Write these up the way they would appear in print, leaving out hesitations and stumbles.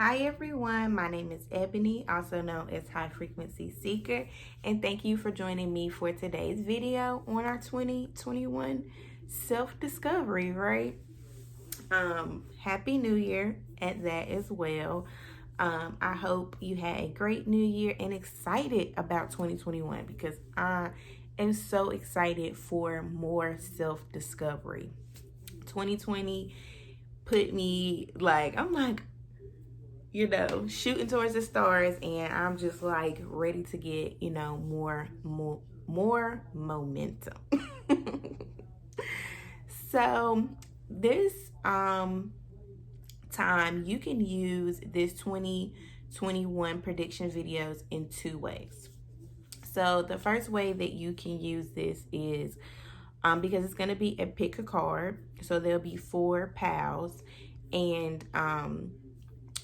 Hi everyone, my name is Ebony, also known as High Frequency Seeker, and thank you for joining me for today's video on our 2021 self-discovery, right? Happy New Year at that as well. I hope you had a great new year and excited about 2021 because I am so excited for more self-discovery. 2020 put me I'm like, shooting towards the stars, and I'm just like ready to get, more momentum. So this time you can use this 2021 prediction videos in two ways. So the first way that you can use this is because it's going to be a pick a card. So there'll be 4 pals, and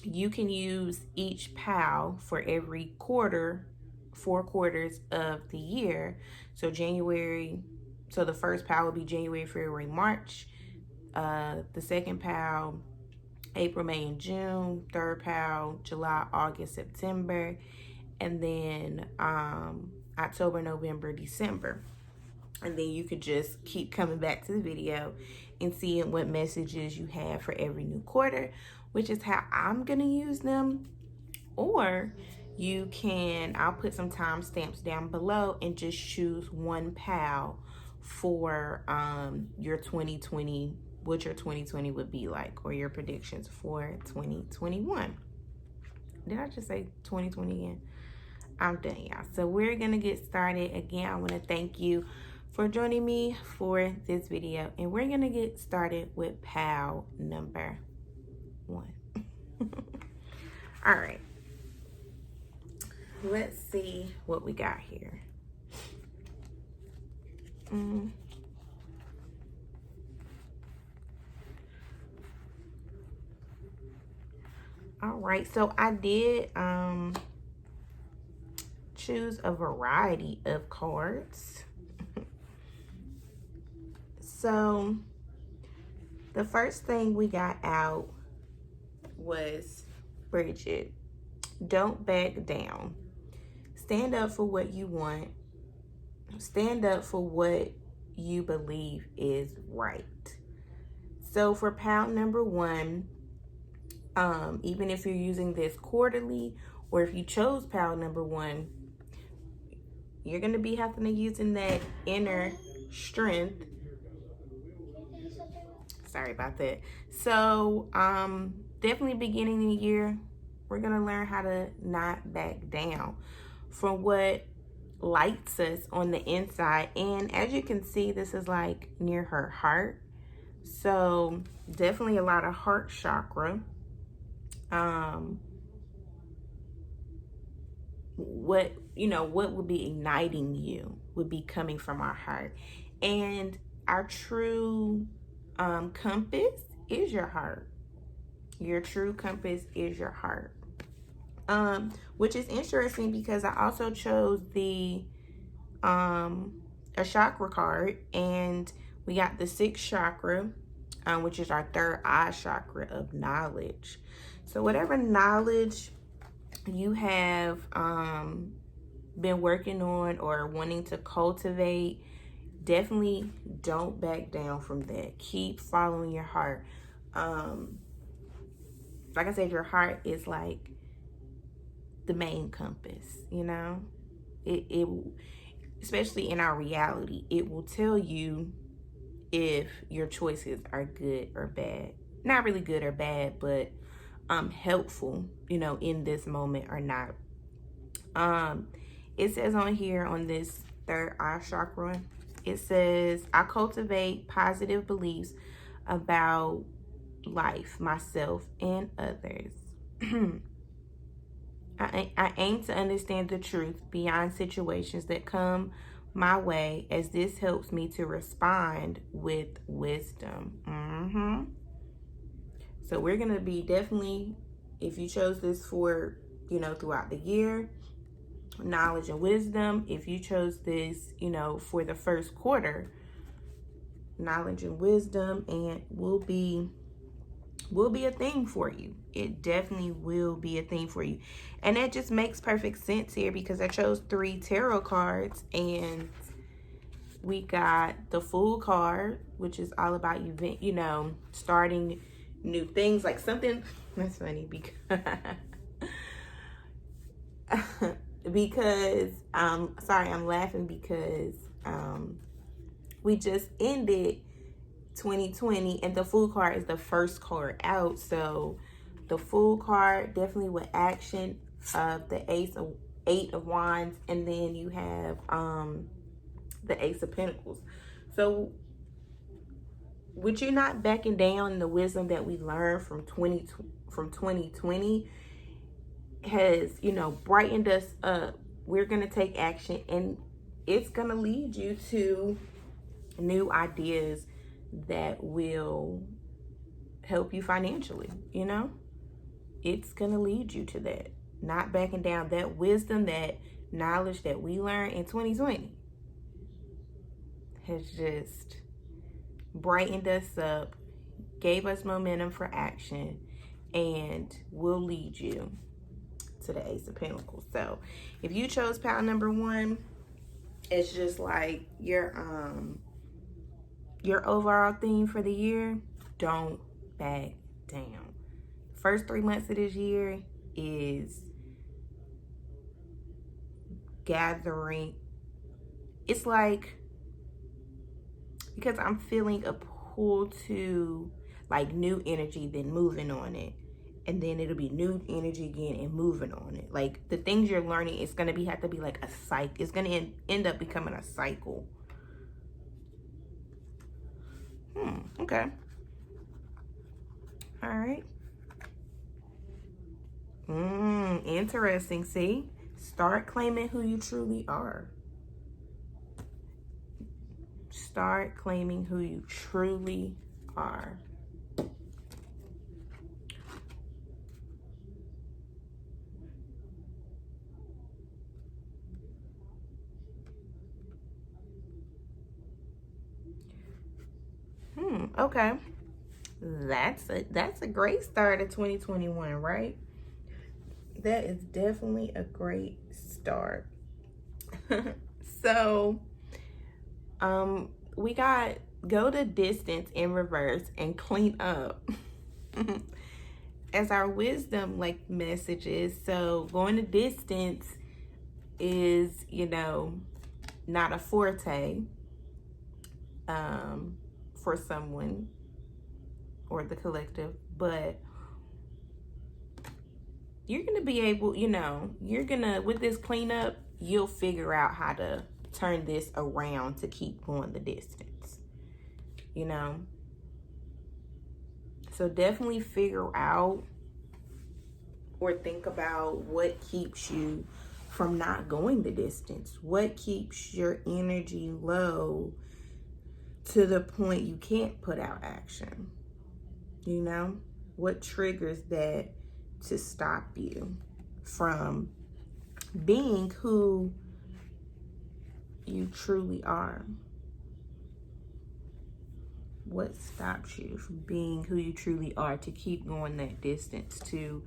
you can use each pal for every quarter, 4 quarters of the year. So the first pal will be January, February, March. The second pal, April, May, and June. Third pal, July, August, September. And then October, November, December. And then you could just keep coming back to the video and seeing what messages you have for every new quarter, which is how I'm going to use them. Or you can, I'll put some timestamps down below and just choose one pal for your 2020, what your 2020 would be like, or your predictions for 2021. Did I just say 2020 again? I'm done, y'all. So we're going to get started. Again, I want to thank you for joining me for this video, and we're going to get started with pal number 1. All right, let's see what we got here. All right, so I did choose a variety of cards. So the first thing we got out was Bridget. Don't back down. Stand up for what you want. Stand up for what you believe is right. So for pal number 1, even if you're using this quarterly, or if you chose pal number 1, you're going to be having to using that inner strength. Sorry about that. So definitely beginning of the year, we're going to learn how to not back down from what lights us on the inside. And as you can see, this is like near her heart. So definitely a lot of heart chakra. What would be igniting you would be coming from our heart. And our true compass is your heart. Your true compass is your heart. Which is interesting because I also chose the a chakra card, and we got the 6th chakra, which is our third eye chakra of knowledge. So whatever knowledge you have been working on or wanting to cultivate, definitely don't back down from that. Keep following your heart. Like I said, your heart is like the main compass, it especially in our reality, it will tell you if your choices are good or bad. Not really good or bad, but helpful, in this moment or not. It says on here on this third eye chakra, it says, I cultivate positive beliefs about life, myself, and others. I aim to understand the truth beyond situations that come my way, as this helps me to respond with wisdom. So we're going to be definitely, if you chose this for, throughout the year, knowledge and wisdom. If you chose this, for the first quarter, knowledge and wisdom, and we'll be will be a thing for you. It definitely will be a thing for you. And that just makes perfect sense here because I chose 3 tarot cards, and we got the Fool card, which is all about you, starting new things, like something. That's funny because because sorry, I'm laughing because we just ended 2020 and the Fool card is the first card out. So the Fool card definitely with action of the Eight of Wands, and then you have the Ace of Pentacles. So with you not backing down, the wisdom that we learned from 2020 has, brightened us up. We're going to take action, and it's going to lead you to new ideas that will help you financially. It's going to lead you to that. Not backing down. That wisdom, that knowledge that we learned in 2020 has just brightened us up, gave us momentum for action, and will lead you to the Ace of Pentacles. So if you chose pile number 1, it's just like your overall theme for the year: don't back down. First 3 months of this year is gathering. It's like, because I'm feeling a pull to like new energy, then moving on it, and then it'll be new energy again and moving on it. Like the things you're learning, it's gonna have to be like a cycle. It's gonna end up becoming a cycle. Okay. All right. Interesting. See, start claiming who you truly are. Start claiming who you truly are. Okay. That's a great start of 2021, right? That is definitely a great start. So, we got go the distance in reverse and clean up as our wisdom like messages. So going the distance is, not a forte for someone or the collective, but you're gonna be able, with this cleanup, you'll figure out how to turn this around to keep going the distance, So definitely figure out or think about what keeps you from not going the distance. What keeps your energy low to the point you can't put out action? What triggers that to stop you from being who you truly are? What stops you from being who you truly are to keep going that distance to,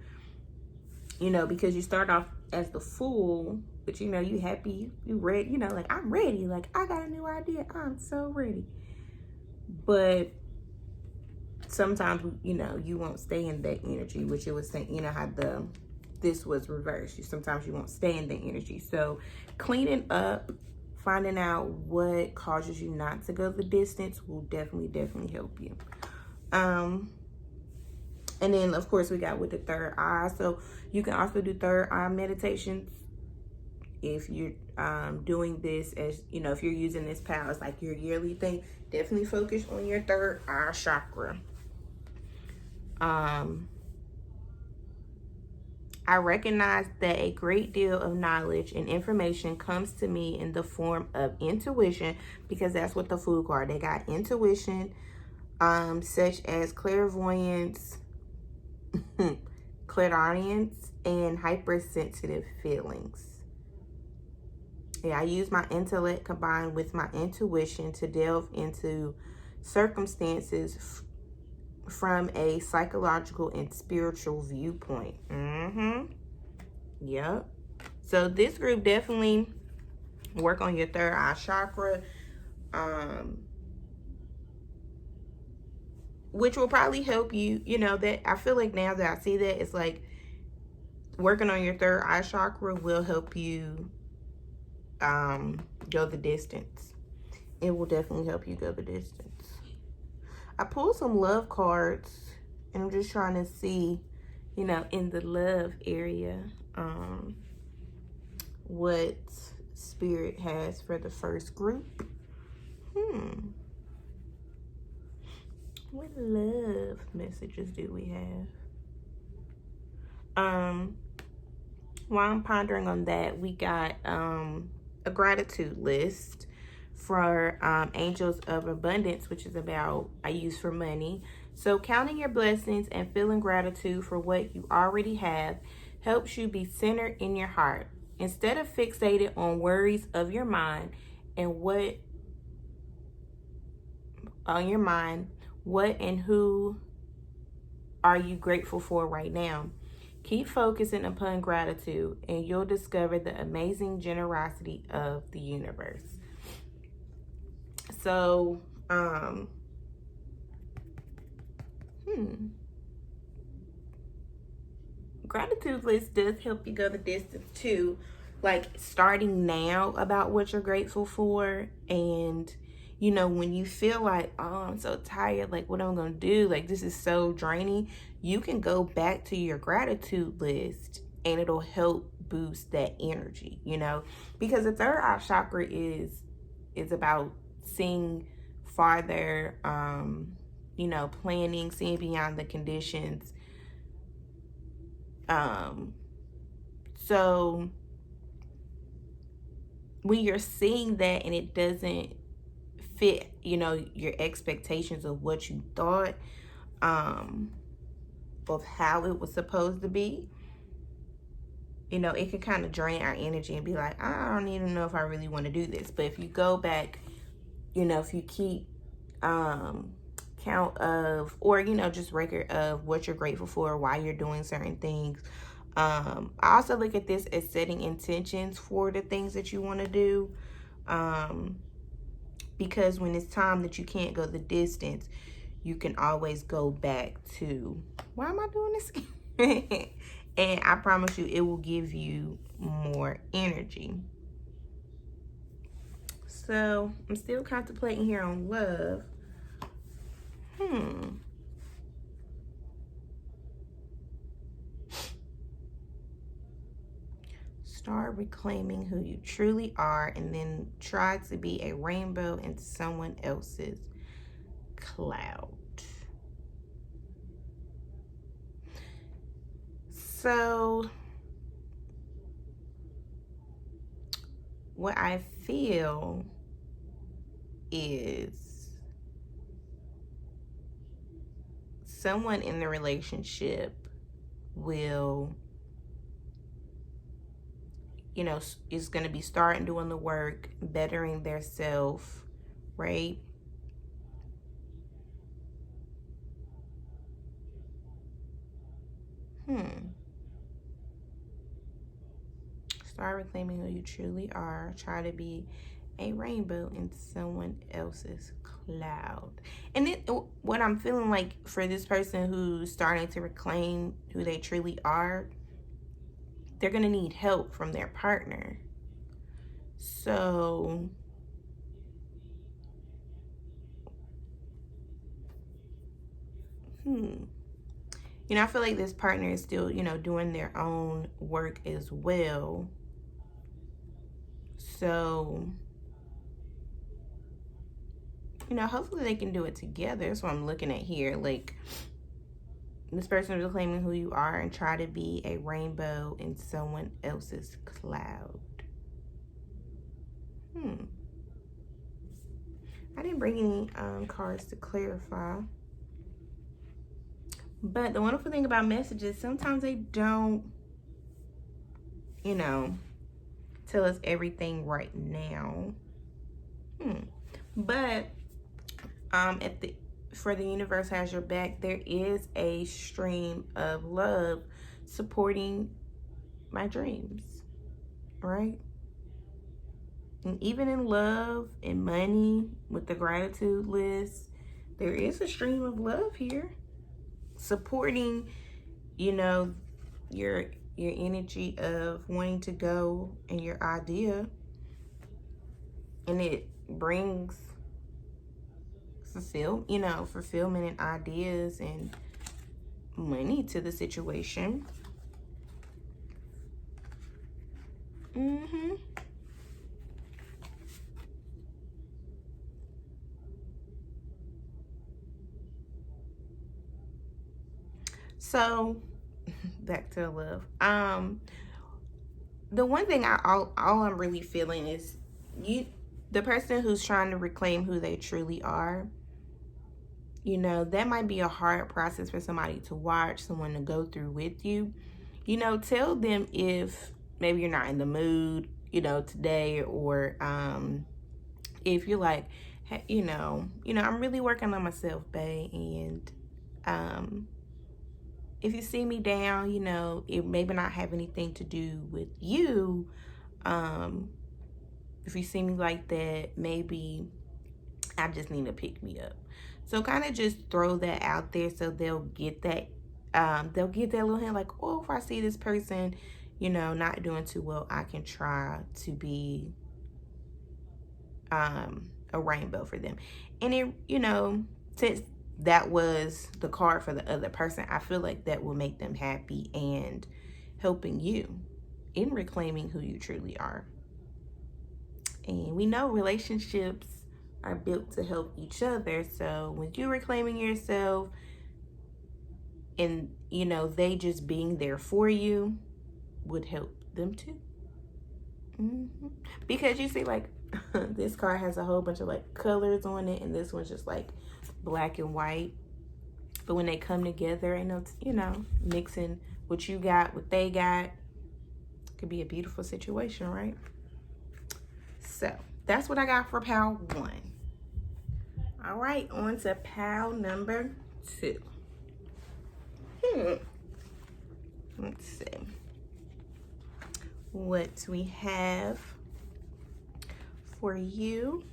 because you start off as the Fool, but you happy, you ready, like I'm ready, like I got a new idea, I'm so ready. But sometimes, you won't stay in that energy, which it was saying, how this was reversed. Sometimes you won't stay in that energy. So cleaning up, finding out what causes you not to go the distance will definitely help you. And then of course we got with the third eye. So you can also do third eye meditations if you're doing this as, if you're using this power as like your yearly thing. Definitely focus on your third eye chakra. I recognize that a great deal of knowledge and information comes to me in the form of intuition, because that's what the Fool card, they got intuition, such as clairvoyance, clairaudience, and hypersensitive feelings. Yeah, I use my intellect combined with my intuition to delve into circumstances from a psychological and spiritual viewpoint. Yep. So this group definitely work on your third eye chakra, which will probably help you. You know, that I feel like now that I see that, it's like working on your third eye chakra will help you go the distance. It will definitely help you go the distance. I pulled some love cards, and I'm just trying to see, you know, in the love area, what spirit has for the first group. What love messages do we have? While I'm pondering on that, we got a gratitude list for Angels of Abundance, which is about I use for money. So counting your blessings and feeling gratitude for what you already have helps you be centered in your heart. Instead of fixated on worries of your mind and what and who are you grateful for right now? Keep focusing upon gratitude and you'll discover the amazing generosity of the universe. So, gratitude list does help you go the distance too. Like starting now about what you're grateful for, and you know, when you feel like, oh, I'm so tired, like what am I gonna do? Like this is so draining, you can go back to your gratitude list and it'll help boost that energy, you know, because the third eye chakra is about seeing farther, you know, planning, seeing beyond the conditions. So when you're seeing that and it doesn't fit, you know, your expectations of what you thought, of how it was supposed to be, you know, it can kind of drain our energy and be like, I don't even know if I really want to do this. But if you go back, you know, if you keep count of, or, you know, just record of what you're grateful for, why you're doing certain things. I also look at this as setting intentions for the things that you want to do. Because when it's time that you can't go the distance, you can always go back to, why am I doing this? And I promise you, it will give you more energy. So I'm still contemplating here on love. Start reclaiming who you truly are and then try to be a rainbow in someone else's cloud. So what I feel is someone in the relationship will, you know, is going to be starting doing the work, bettering their self, right? Start reclaiming who you truly are. Try to be a rainbow in someone else's cloud. And then what I'm feeling like for this person who's starting to reclaim who they truly are, they're going to need help from their partner. So you know, I feel like this partner is still, you know, doing their own work as well. So, you know, hopefully they can do it together. That's what I'm looking at here. Like, this person is reclaiming who you are and try to be a rainbow in someone else's cloud. I didn't bring any cards to clarify. But the wonderful thing about messages, sometimes they don't, you know, tell us everything right now. But at the for the universe has your back. There is a stream of love supporting my dreams, right? And even in love and money with the gratitude list, there is a stream of love here supporting, you know, your energy of wanting to go and your idea, and it brings fulfillment and ideas and money to the situation. So back to love. The one thing all I'm really feeling is the person who's trying to reclaim who they truly are. That might be a hard process for somebody to watch, someone to go through with you. Tell them if maybe you're not in the mood, today, or if you're like, hey, I'm really working on myself, babe, and if you see me down, it maybe not have anything to do with you. If you see me like that, maybe I just need to pick me up. So kind of just throw that out there so they'll get that little hint like, oh, if I see this person, not doing too well, I can try to be a rainbow for them. And it, since that was the card for the other person, I feel like that will make them happy and helping you in reclaiming who you truly are. And we know relationships are built to help each other. So when you're reclaiming yourself and, they just being there for you would help them too. Because you see, like, this card has a whole bunch of like colors on it, and this one's just like black and white. But when they come together, mixing what you got, what they got, could be a beautiful situation, right? So that's what I got for pile 1. All right, on to pile number 2. Let's see what we have for you.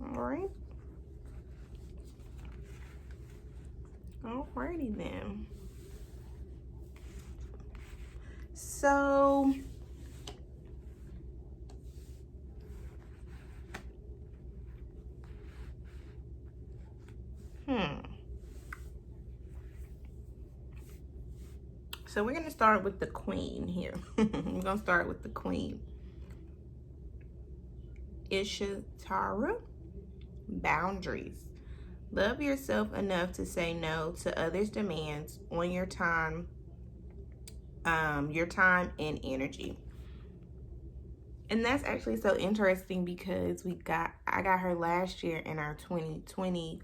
All right. Alrighty then. So So we're going to start with the Queen here. We're going to start with the Queen. Ishitara, boundaries. Love yourself enough to say no to others' demands on your time and energy. And that's actually so interesting because I got her last year in our 2020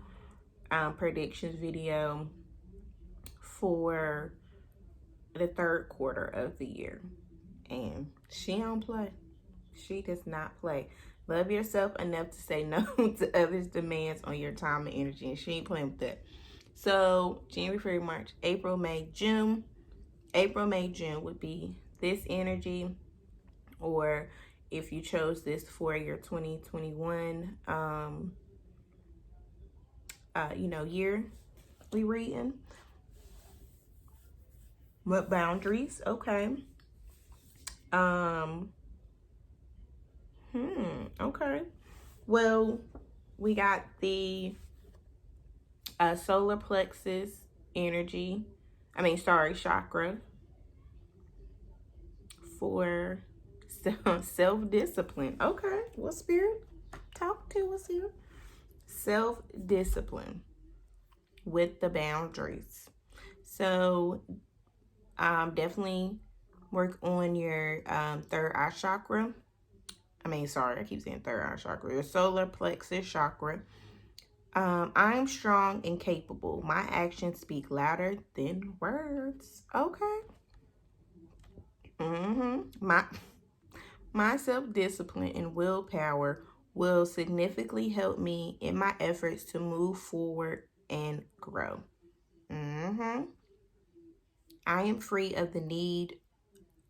predictions video for the 3rd quarter of the year, and she don't play. She does not play. Love yourself enough to say no to others' demands on your time and energy, and she ain't playing with that. So January, February, March, April, May, June. April, May, June would be this energy, or if you chose this for your 2021 yearly reading. What boundaries? Okay. Okay. Well, we got the solar plexus energy. Chakra for self-discipline. Okay. What spirit? Talk to us here. Self-discipline with the boundaries. So definitely work on your 3rd eye chakra. I keep saying 3rd eye chakra. Your solar plexus chakra. I'm strong and capable. My actions speak louder than words. Okay. My self-discipline and willpower will significantly help me in my efforts to move forward and grow. I am free of the need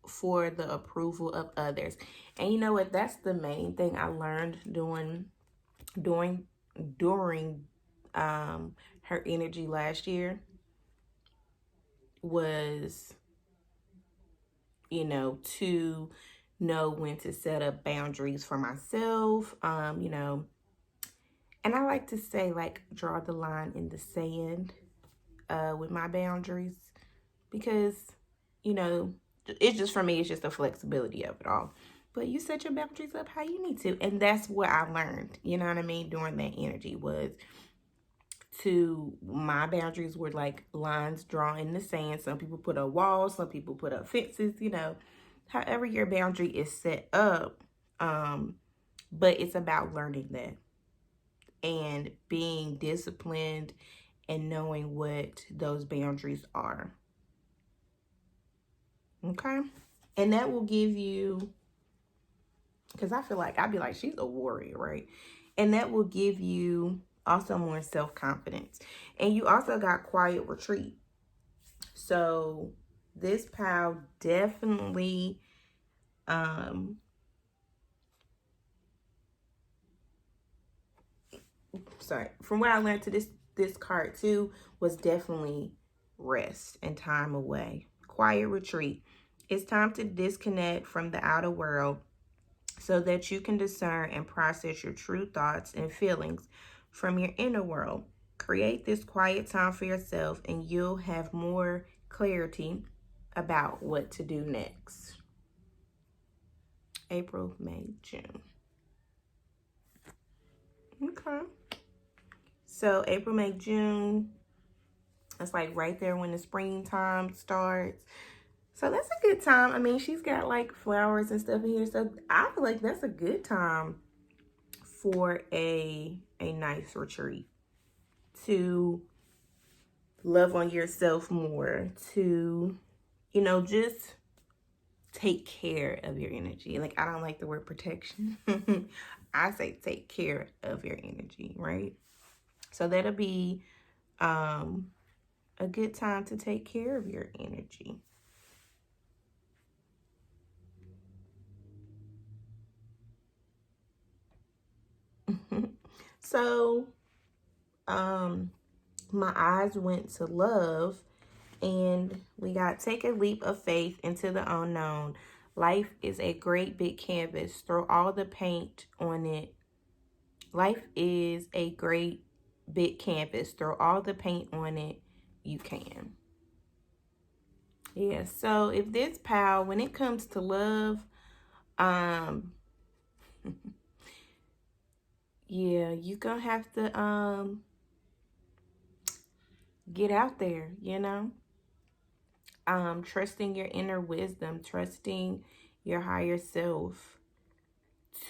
for the approval of others. And you know what? That's the main thing I learned during during her energy last year was, to know when to set up boundaries for myself. And I like to say, like, draw the line in the sand with my boundaries, because, you know, it's just, for me, it's just the flexibility of it all. But you set your boundaries up how you need to. And that's what I learned, you know what I mean, during that energy was my boundaries were like lines drawn in the sand. Some people put up walls, some people put up fences, however your boundary is set up. But it's about learning that and being disciplined and knowing what those boundaries are. Okay? And that will give you, because I feel like I'd be like, she's a warrior, right? And that will give you also more self-confidence. And you also got quiet retreat. So this pal definitely from what I learned to this card too was definitely rest and time away. Quiet retreat. It's time to disconnect from the outer world so that you can discern and process your true thoughts and feelings from your inner world. Create this quiet time for yourself and you'll have more clarity about what to do next. April, May, June. Okay. So April, May, June, it's like right there when the springtime starts. So that's a good time. I mean, she's got like flowers and stuff in here. So I feel like that's a good time for a nice retreat, to love on yourself more, to, just take care of your energy. Like, I don't like the word protection. I say take care of your energy, right? So that'll be a good time to take care of your energy. So, my eyes went to love, and we got take a leap of faith into the unknown. Life is a great big canvas. Throw all the paint on it. Life is a great big canvas. Throw all the paint on it you can. Yeah, so if this pal, when it comes to love, yeah, you gonna have to get out there, trusting your inner wisdom, trusting your higher self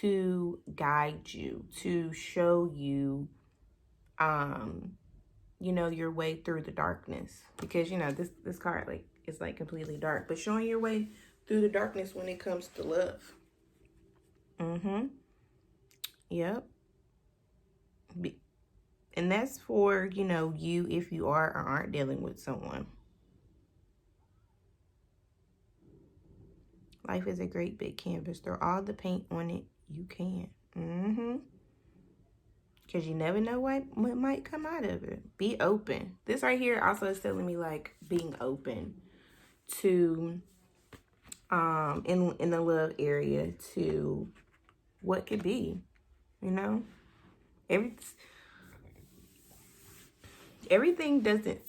to guide you, to show you, your way through the darkness. Because, this card, like, it's like completely dark, but showing your way through the darkness when it comes to love. Yep. And that's for, you, if you are or aren't dealing with someone. Life is a great big canvas. Throw all the paint on it you can. Because you never know what might come out of it. Be open. This right here also is telling me, like, being open to, in the love area, to what could be, everything doesn't,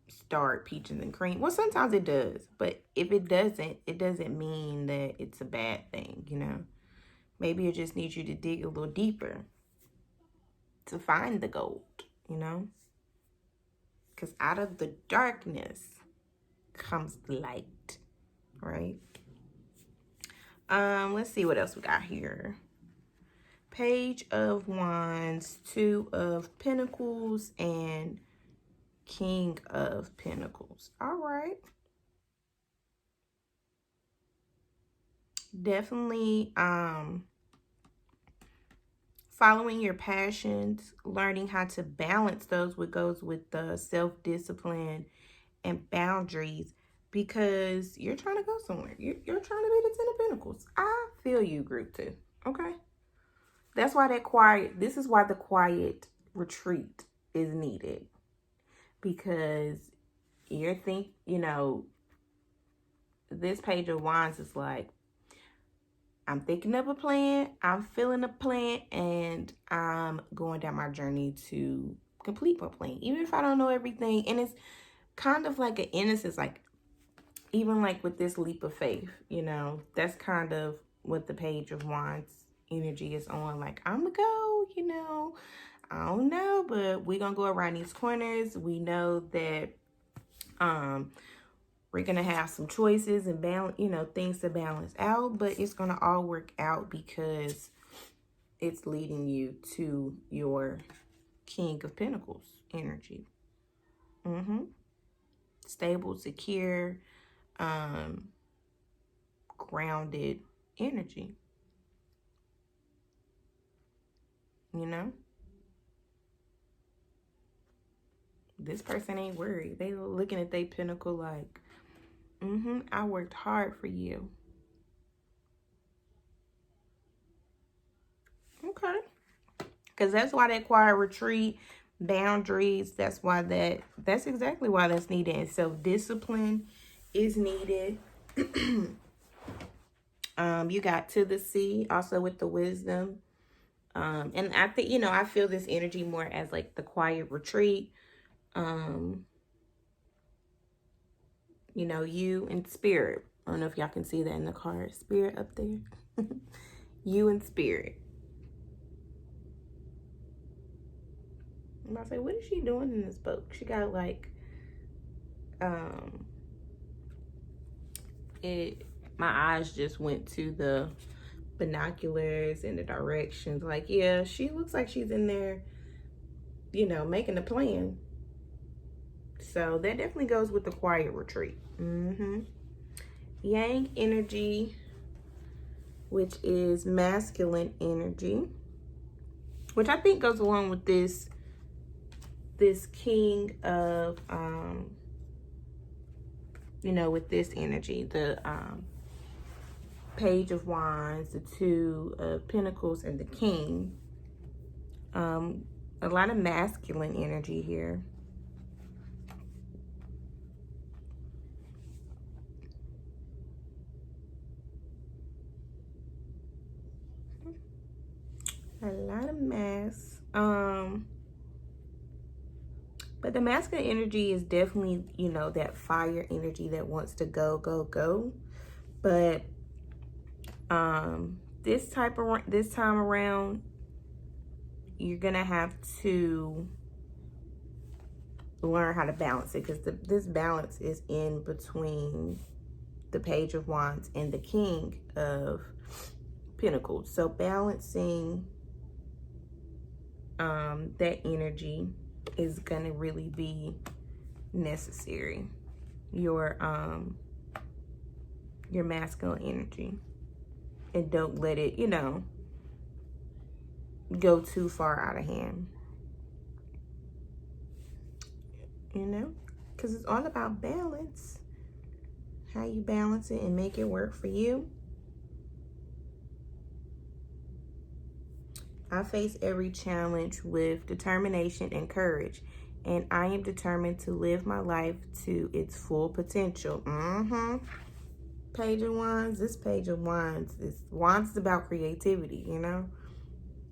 start peaches and cream. Well, sometimes it does, but if it doesn't mean that it's a bad thing, Maybe it just needs you to dig a little deeper to find the gold, Because out of the darkness comes the light, right? Let's see what else we got here. Page of Wands, Two of Pentacles, and King of Pentacles. All right. Definitely following your passions, learning how to balance those, what goes with the self-discipline and boundaries, because you're trying to go somewhere. You're trying to be the Ten of Pentacles. I feel you, group 2. Okay. That's why this is why the quiet retreat is needed. Because this Page of Wands is like, I'm thinking of a plan, I'm feeling a plan, and I'm going down my journey to complete my plan. Even if I don't know everything. And it's kind of like an innocence, like, even like with this leap of faith, that's kind of what the Page of Wands energy is on. Like, I'm gonna go, I don't know, but we're gonna go around these corners. We know that we're gonna have some choices and balance, things to balance out, but it's gonna all work out because it's leading you to your King of Pentacles energy. Stable, secure, grounded energy. This person ain't worried. They looking at their pentacle like, I worked hard for you. Okay. Because that's why that quiet retreat, boundaries, that's exactly why that's needed. And self-discipline is needed. You got To the Sea, also with the wisdom. And I think, I feel this energy more as like the quiet retreat. You and Spirit. I don't know if y'all can see that in the card. Spirit up there. You and Spirit. I'm about to say, what is she doing in this boat? She got like, my eyes just went to the binoculars and the directions. Like, yeah, she looks like she's in there, making a plan. So that definitely goes with the quiet retreat. Yang energy, which is masculine energy, which I think goes along with this King of, with this energy, the Page of Wands, the Two of Pentacles, and the King. A lot of masculine energy here. A lot of mass. But the masculine energy is definitely, that fire energy that wants to go, go, go. But this time around, you're gonna have to learn how to balance it, because this balance is in between the Page of Wands and the King of Pentacles. So balancing that energy is gonna really be necessary. Your masculine energy, and don't let it, go too far out of hand. Because it's all about balance. How you balance it and make it work for you. I face every challenge with determination and courage, and I am determined to live my life to its full potential. Page of Wands. This Page of Wands is about creativity,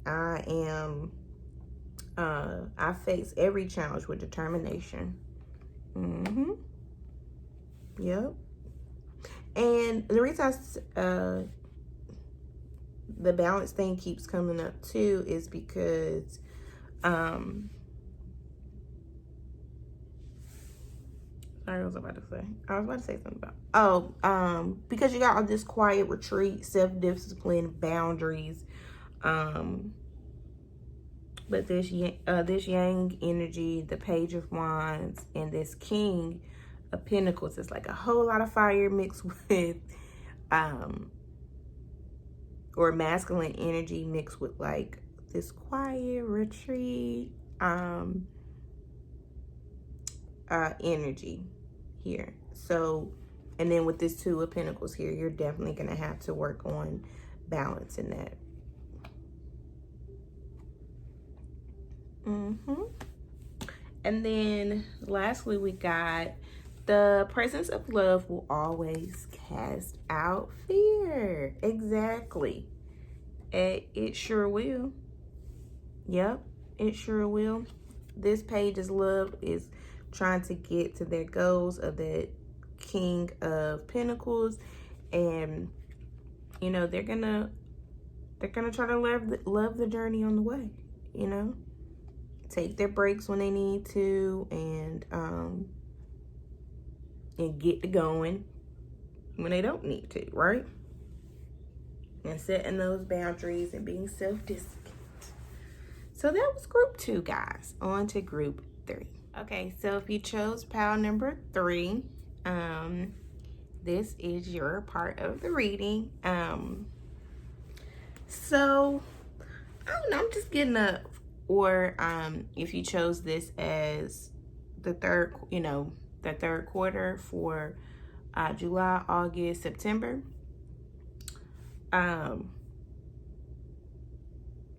I face every challenge with determination. Yep. And the reason the balance thing keeps coming up too is because sorry, what was I about to say? I was about to say something about, because you got all this quiet retreat, self-discipline, boundaries, but this Yang energy, the Page of Wands, and this King of Pentacles is like a whole lot of fire mixed with or masculine energy mixed with like this quiet retreat energy here. So, and then with this Two of Pentacles here, you're definitely going to have to work on balancing that. And then lastly, we got the presence of love will always cast out fear. Exactly. It sure will. Yep, it sure will. This page's love is trying to get to their goals of the King of Pentacles, and you know they're gonna try to love the journey on the way. You know, take their breaks when they need to, and get going when they don't need to, right? And setting those boundaries and being self-disciplined. So that was group 2, guys. On to group 3. Okay, so if you chose pile number 3, this is your part of the reading. So I don't know, I'm just getting a, or if you chose this as the third quarter for July, August, September.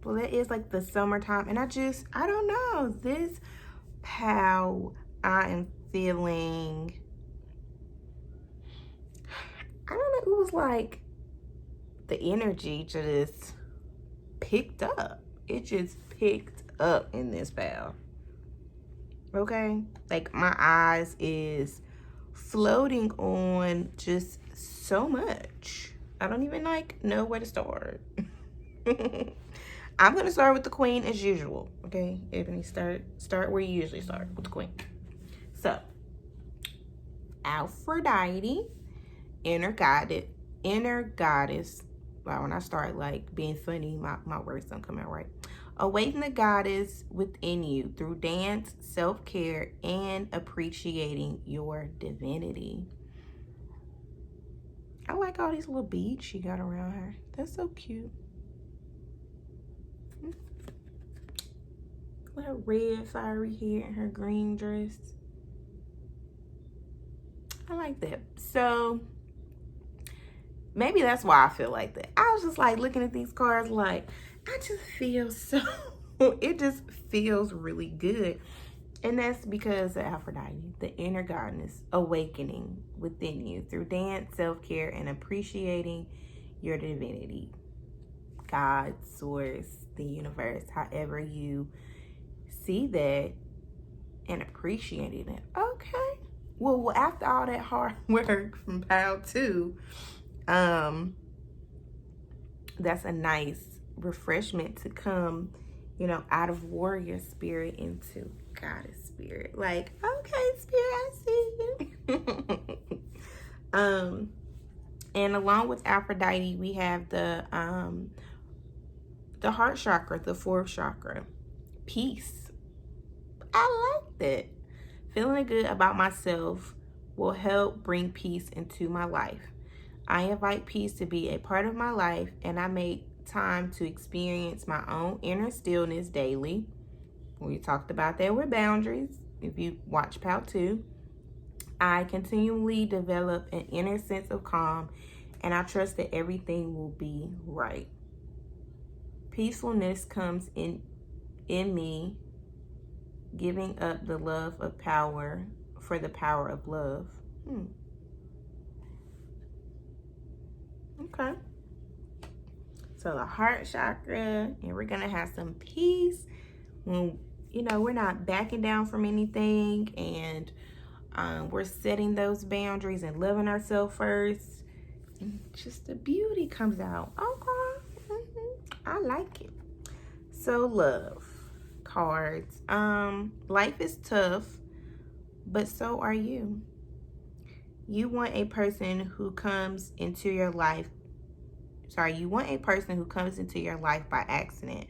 Well, that is like the summertime, and I don't know, this how I am feeling. I don't know, it was like the energy just picked up. It just picked up in this pal. Okay, like my eyes is floating on just so much. I don't even like know where to start. I'm gonna start with the Queen as usual. Okay, Ebony, start where you usually start, with the Queen. So Aphrodite, inner goddess. Wow, when I start like being funny, my words don't come out right. Awaken the goddess within you through dance, self-care, and appreciating your divinity. I like all these little beads she got around her. That's so cute. With her red fiery hair and her green dress. I like that. So maybe that's why I feel like that. I was just like looking at these cards like, I just feel so, it just feels really good. And that's because of Aphrodite, the inner goddess, awakening within you through dance, self-care, and appreciating your divinity. God, source, the universe, however you see that and appreciating it. Okay. Well, after all that hard work from pile 2, that's a nice refreshment to come, you know, out of warrior spirit into goddess spirit. Like, okay, spirit, I see you. And along with Aphrodite, we have the heart chakra, the 4th chakra, peace. I like that. Feeling good about myself will help bring peace into my life. I invite peace to be a part of my life, and I make time to experience my own inner stillness daily. We talked about that with boundaries. If you watch pile 2, I continually develop an inner sense of calm, and I trust that everything will be right. Peacefulness comes in me, giving up the love of power for the power of love. Okay. So the heart chakra, and we're gonna have some peace when, you know, we're not backing down from anything, and we're setting those boundaries and loving ourselves first. And just the beauty comes out. Okay. I like it. So love cards. Life is tough, but so are you. You want a person who comes into your life. You want a person who comes into your life by accident,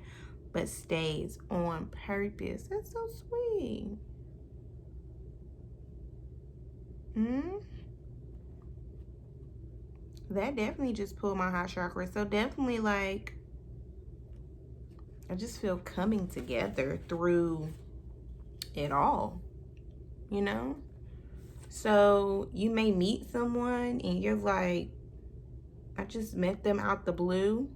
but stays on purpose. That's so sweet. that definitely just pulled my heart chakra. So definitely, like, I just feel coming together through it all, you know? So you may meet someone and you're like, I just met them out the blue,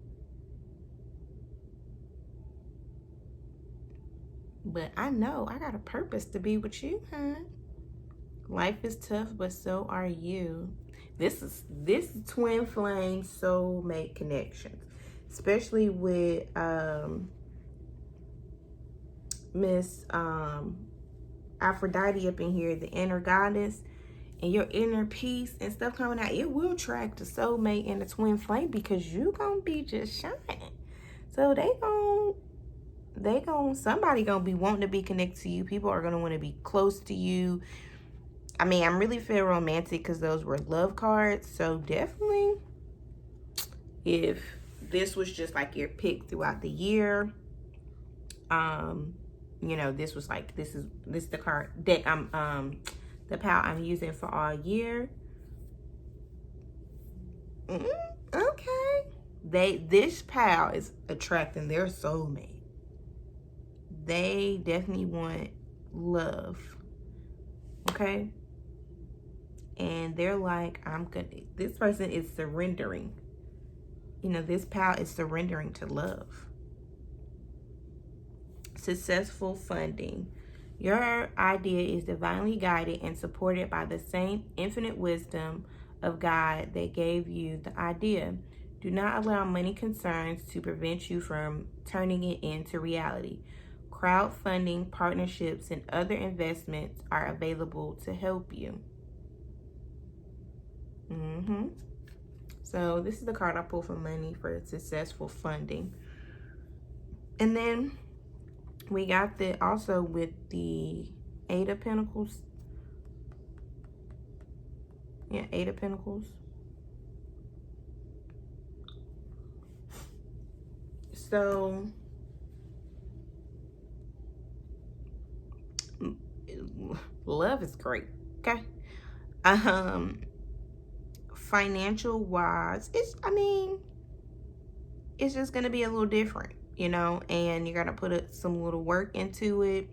but I know I got a purpose to be with you, huh? Life is tough, but so are you. This is twin flame soulmate connections, especially with Miss Aphrodite up in here, the inner goddess, and your inner peace and stuff coming out. It will attract the soulmate and the twin flame because you gonna be just shining. So somebody gonna be wanting to be connected to you. People are gonna want to be close to you. I mean, I'm really feel romantic because those were love cards. So definitely, if this was just like your pick throughout the year, you know, this was like, this is the card deck the pal I'm using for all year. Okay. This pal is attracting their soulmate. They definitely want love. Okay. And they're like, this person is surrendering. You know, this pal is surrendering to love. Successful funding. Your idea is divinely guided and supported by the same infinite wisdom of God that gave you the idea. Do not allow money concerns to prevent you from turning it into reality. Crowdfunding, partnerships, and other investments are available to help you. So this is the card I pulled for money for successful funding. And then we got the also with the Eight of Pentacles. Yeah, Eight of Pentacles. So love is great. Okay. Financial wise, it's just gonna be a little different, you know, and you're gonna put some little work into it.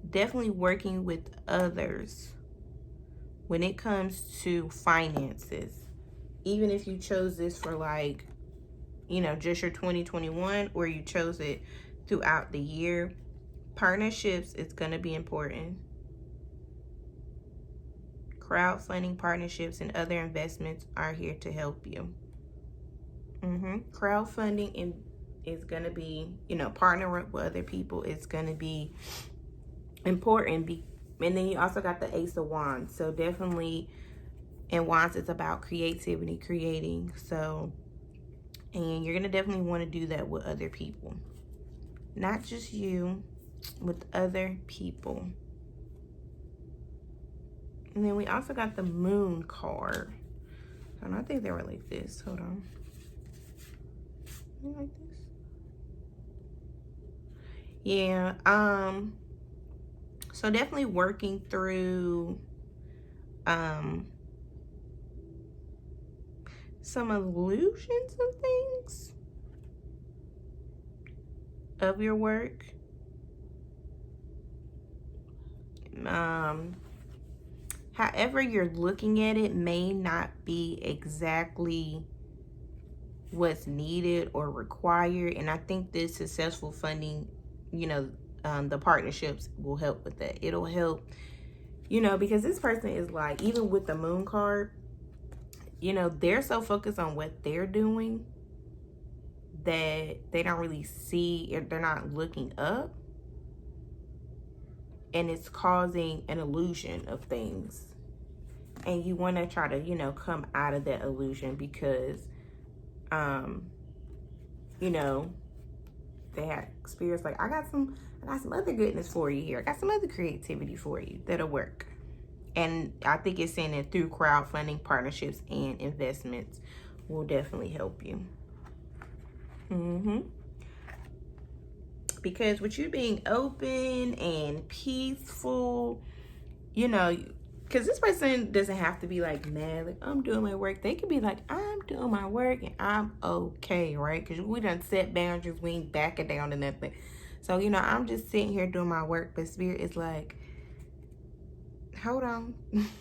Definitely working with others when it comes to finances. Even if you chose this for, like, you know, just your 2021, or you chose it throughout the year, partnerships is gonna be important. Crowdfunding, partnerships, and other investments are here to help you. Crowdfunding is going to be, you know, partnering with other people is going to be important. And then you also got the Ace of Wands. So definitely, and Wands is about creativity, creating. So, and you're going to definitely want to do that with other people. Not just you, with other people. And then we also got the Moon card. And I think they were like this. Hold on. Like this. Yeah. So definitely working through some illusions of things of your work. However you're looking at it may not be exactly what's needed or required. And I think this successful funding, you know, the partnerships will help with that. It'll help, you know, because this person is like, even with the Moon card, you know, they're so focused on what they're doing that they don't really see, if they're not looking up. And it's causing an illusion of things. And you want to try to, you know, come out of that illusion because, you know, they had experience like, I got some other goodness for you here. I got some other creativity for you that'll work. And I think it's saying that through crowdfunding, partnerships, and investments will definitely help you. Because with you being open and peaceful, you know, because this person doesn't have to be like mad, like I'm doing my work. They could be like, I'm doing my work and I'm okay, right? Because we done set boundaries, we ain't backing down to nothing. So, you know, I'm just sitting here doing my work, but spirit is like, hold on,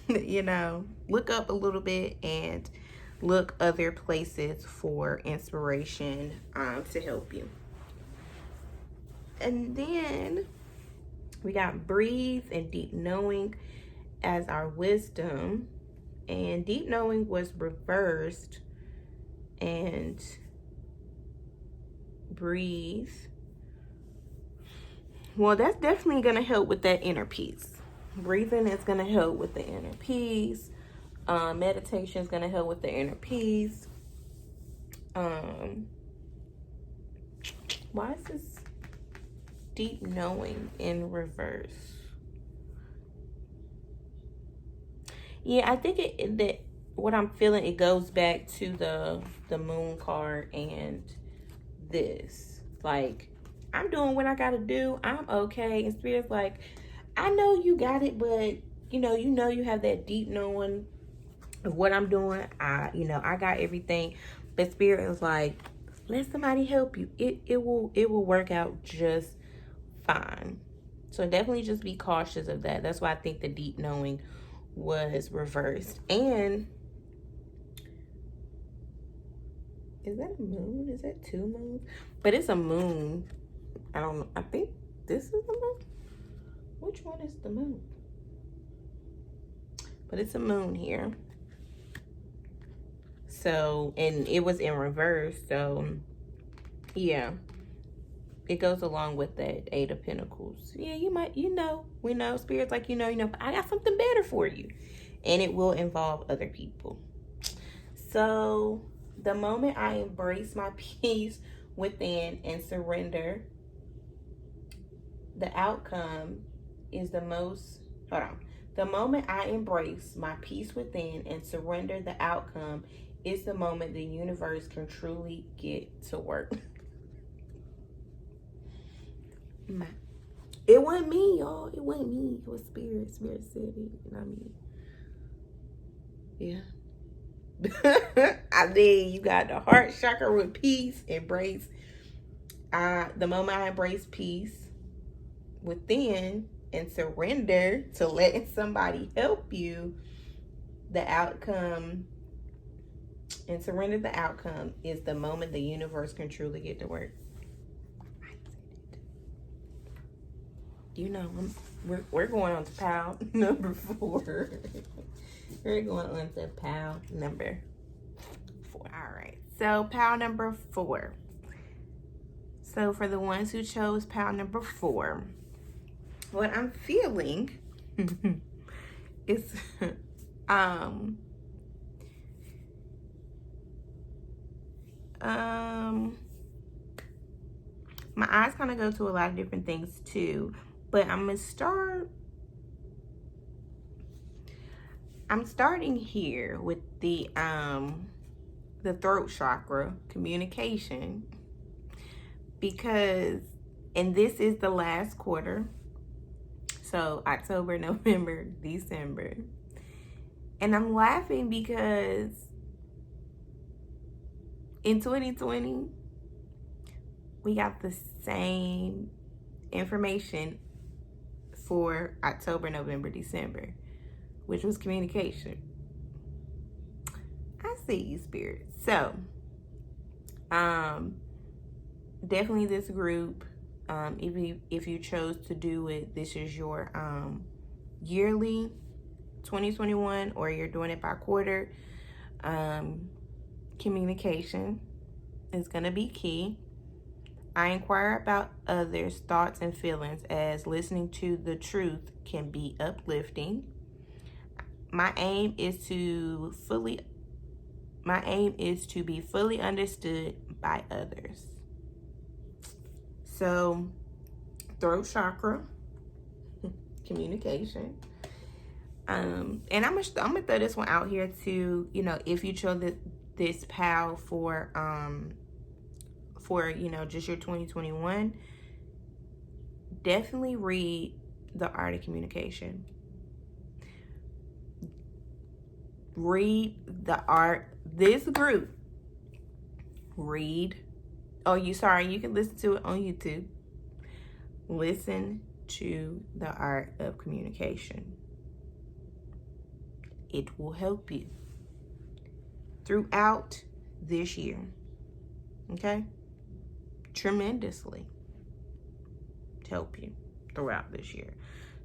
you know, look up a little bit and look other places for inspiration to help you. And then we got breathe and deep knowing as our wisdom, and deep knowing was reversed, and breathe, well, that's definitely going to help with that inner peace. Breathing is going to help with the inner peace. Meditation is going to help with the inner peace. Why is this deep knowing in reverse? Yeah, I think that what I'm feeling, it goes back to the moon card and this. Like, I'm doing what I gotta do. I'm okay. And spirit's like, I know you got it, but you know you have that deep knowing of what I'm doing. I got everything. But spirit is like, let somebody help you. It will work out just fine. So definitely just be cautious of that. That's why I think the deep knowing was reversed. And is that a moon? Is that two moons? But it's a moon. I don't know. I think this is the moon. Which one is the moon? But it's a moon here. So, and it was in reverse. So, yeah. It goes along with that Eight of Pentacles. Yeah, you might, we know, spirit's like, but I got something better for you. And it will involve other people. So, the moment I embrace my peace within and surrender, the outcome is the most, The moment I embrace my peace within and surrender, the outcome is the moment the universe can truly get to work. It wasn't me, y'all. It wasn't me. It was spirit. Spirit said it. You know what I mean? Yeah. I mean, you got the heart chakra with peace. Embrace. The moment I embrace peace within and surrender to letting somebody help you, the outcome, and surrender the outcome is the moment the universe can truly get to work. We're going on to pile number 4. We're going on to pile number 4. All right. So pile number 4. So for the ones who chose pile number 4, what I'm feeling is my eyes kind of go to a lot of different things too, but I'm starting here with the throat chakra, communication, because, and this is the last quarter, so October, November, December, and I'm laughing because in 2020 we got the same information for October, November, December, which was communication. I see you, spirit. So, definitely this group, if you chose to do it, this is your yearly 2021, or you're doing it by quarter. Communication is going to be key. I inquire about others' thoughts and feelings, as listening to the truth can be uplifting. My aim is to be fully understood by others. So, throat chakra, communication. And I'm gonna throw this one out here too. If you chose this pal for just your 2021, definitely read The Art of Communication. read the art. This group, read. Oh, you can listen to it on YouTube. Listen to the art of communication. It will help you throughout this year. Okay? Tremendously help you throughout this year.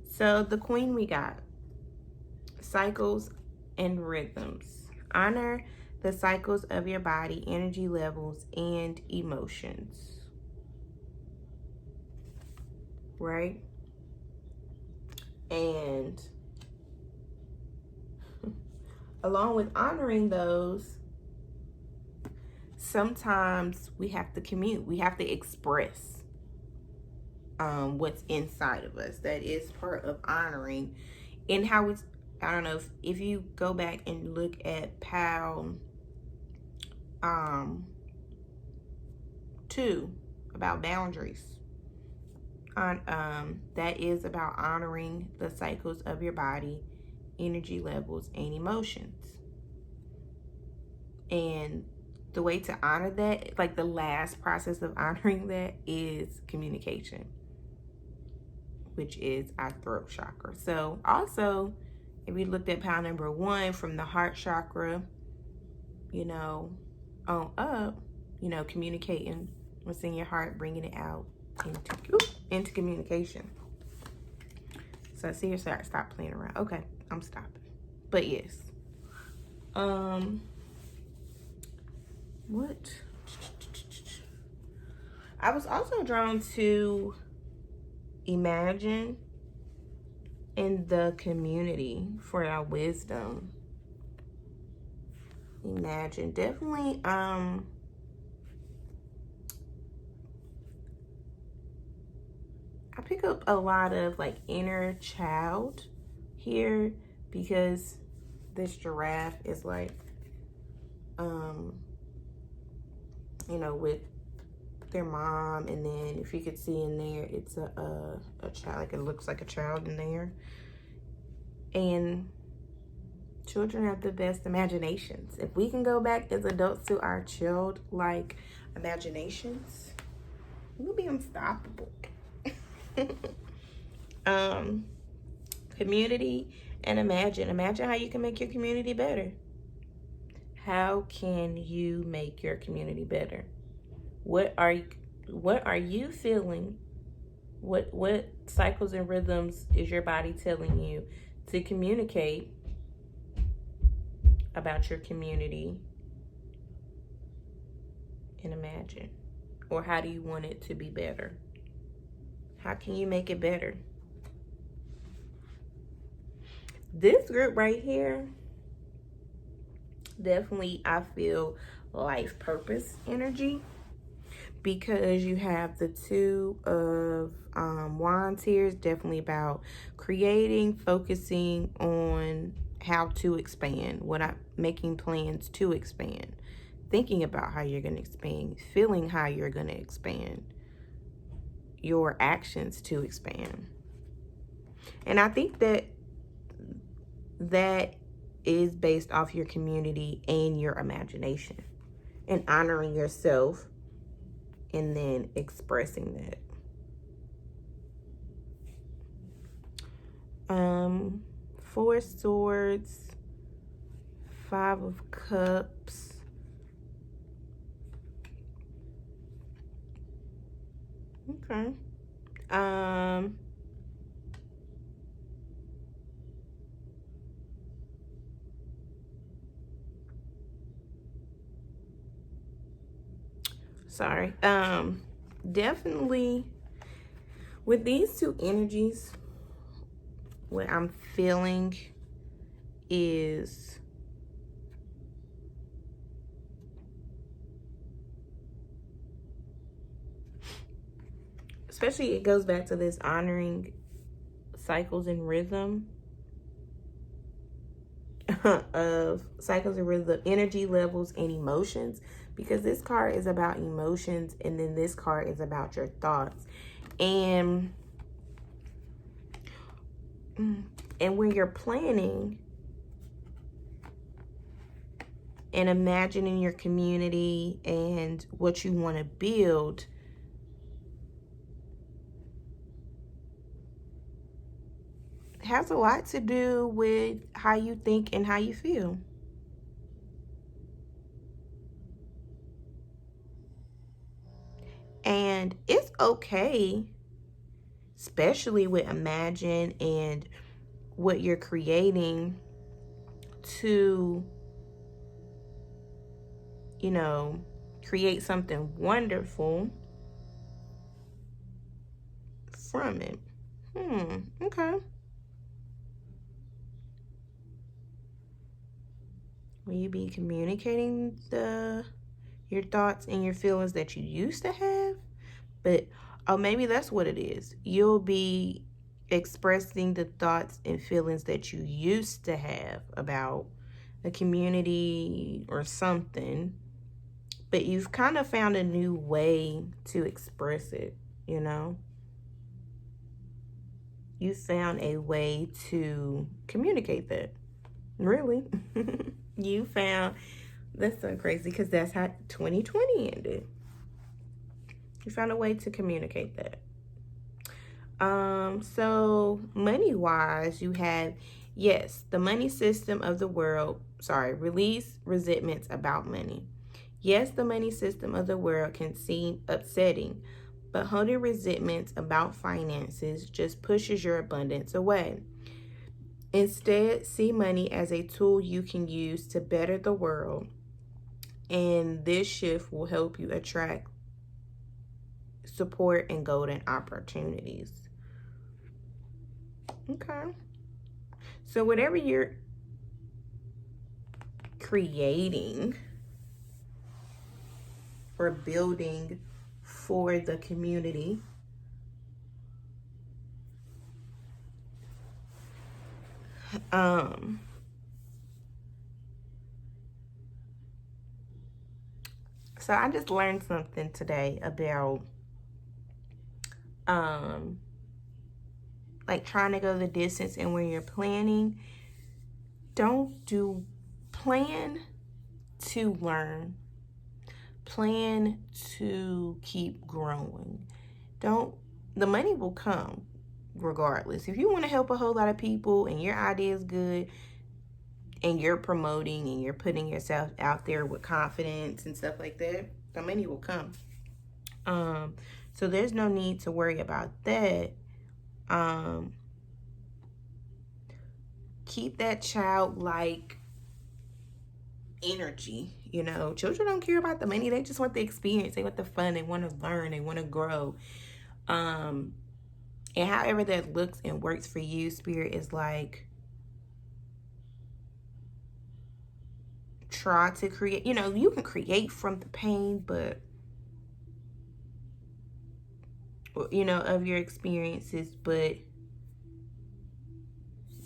So the queen we got, cycles and rhythms. Honor the cycles of your body, energy levels, and emotions. Right? And along with honoring those, sometimes we have to commute. We have to express what's inside of us. That is part of honoring. And how it's, I don't know, if you go back and look at PAL 2 about boundaries, that is about honoring the cycles of your body, energy levels, and emotions. And the way to honor that, like the last process of honoring that, is communication, which is our throat chakra. So also, if we looked at PAL number 1 from the heart chakra, you know, on up, you know, communicating what's in your heart, bringing it out into communication. So seriously, I stop playing around. Okay, I'm stopping. But yes. What? I was also drawn to imagine in the community for our wisdom. Imagine. Definitely, I pick up a lot of like inner child here, because this giraffe is like, you know, with their mom, and then if you could see in there, it's a child, like it looks like a child in there. And children have the best imaginations. If we can go back as adults to our childlike imaginations, we'll be unstoppable. Community and imagine. Imagine how you can make your community better. How can you make your community better? What are you feeling? What cycles and rhythms is your body telling you to communicate about your community? And imagine. Or how do you want it to be better? How can you make it better? This group right here, definitely I feel life purpose energy, because you have the 2 of wands here. Is definitely about creating, focusing on how to expand, making plans to expand, thinking about how you're going to expand, feeling how you're going to expand, your actions to expand. And I think that is based off your community and your imagination, and honoring yourself and then expressing that. 4 swords, 5 of cups. Okay. Sorry. Definitely with these 2 energies, what I'm feeling is especially, it goes back to this honoring cycles and rhythm of cycles and rhythm, energy levels, and emotions, because this card is about emotions, and then this card is about your thoughts. And when you're planning, and imagining your community and what you want to build has a lot to do with how you think and how you feel. And it's okay, especially with Imagine and what you're creating, to, you know, create something wonderful from it. Okay. Will you be communicating your thoughts and your feelings that you used to have? But oh, maybe that's what it is. You'll be expressing the thoughts and feelings that you used to have about a community or something, but you've kind of found a new way to express it, you know? You found a way to communicate that. Really? You found, that's so crazy because that's how 2020 ended. You found a way to communicate that. So money wise, you have, yes, the money system of the world, release resentments about money. Yes, the money system of the world can seem upsetting, but holding resentments about finances just pushes your abundance away. Instead, see money as a tool you can use to better the world, and this shift will help you attract support and golden opportunities. Okay. So whatever you're creating or building for the community, so I just learned something today about like trying to go the distance, and when you're planning, plan to learn, plan to keep growing. The money will come regardless. If you want to help a whole lot of people and your idea is good and you're promoting and you're putting yourself out there with confidence and stuff like that, the money will come. So there's no need to worry about that. Keep that childlike energy. You know, children don't care about the money. They just want the experience. They want the fun. They want to learn. They want to grow. And however that looks and works for you, Spirit is like, try to create, you know, you can create from the pain, but, you know, of your experiences, but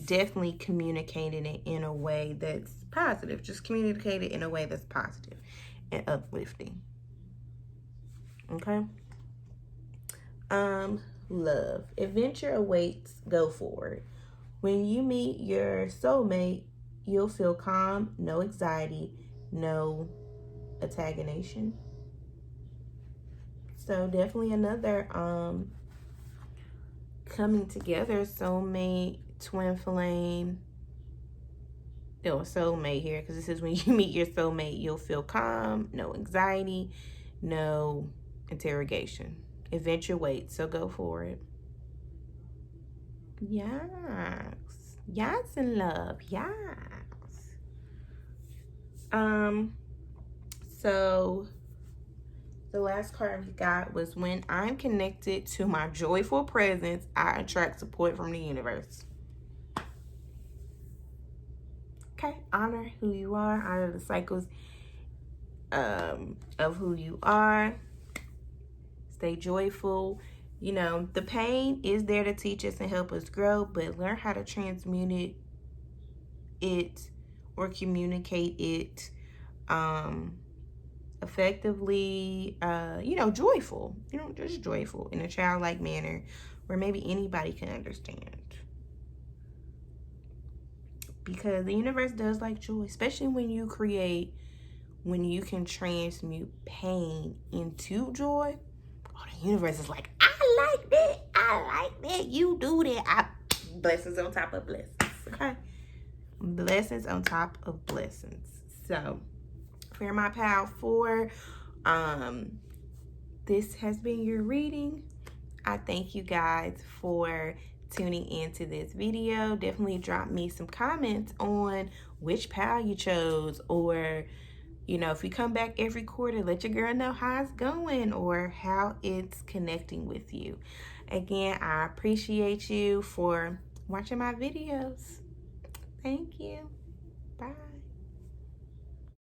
definitely communicating it in a way that's positive. Just communicate it in a way that's positive and uplifting. Okay. Love. Adventure awaits. Go forward. When you meet your soulmate, you'll feel calm, no anxiety, no antagonization. So definitely another coming together, soulmate, twin flame, or soulmate here, because this is when you meet your soulmate, you'll feel calm, no anxiety, no interrogation. Adventure waits, so go for it. Yes. Yes, in love. Yes. So the last card we got was, when I'm connected to my joyful presence, I attract support from the universe. Okay, honor who you are, honor the cycles of who you are. Stay joyful. You know, the pain is there to teach us and help us grow, but learn how to transmute it or communicate it effectively, you know, joyful. You know, just joyful in a childlike manner where maybe anybody can understand. Because the universe does like joy, especially when you create when you can transmute pain into joy, oh, the universe is like, I like that. I like that. You do that. Blessings on top of blessings. Okay? Blessings on top of blessings. So, for my pal 4, this has been your reading. I thank you guys for tuning into this video. Definitely drop me some comments on which pal you chose, or you know, if we come back every quarter, let your girl know how it's going or how it's connecting with you. Again, I appreciate you for watching my videos. Thank you. Bye.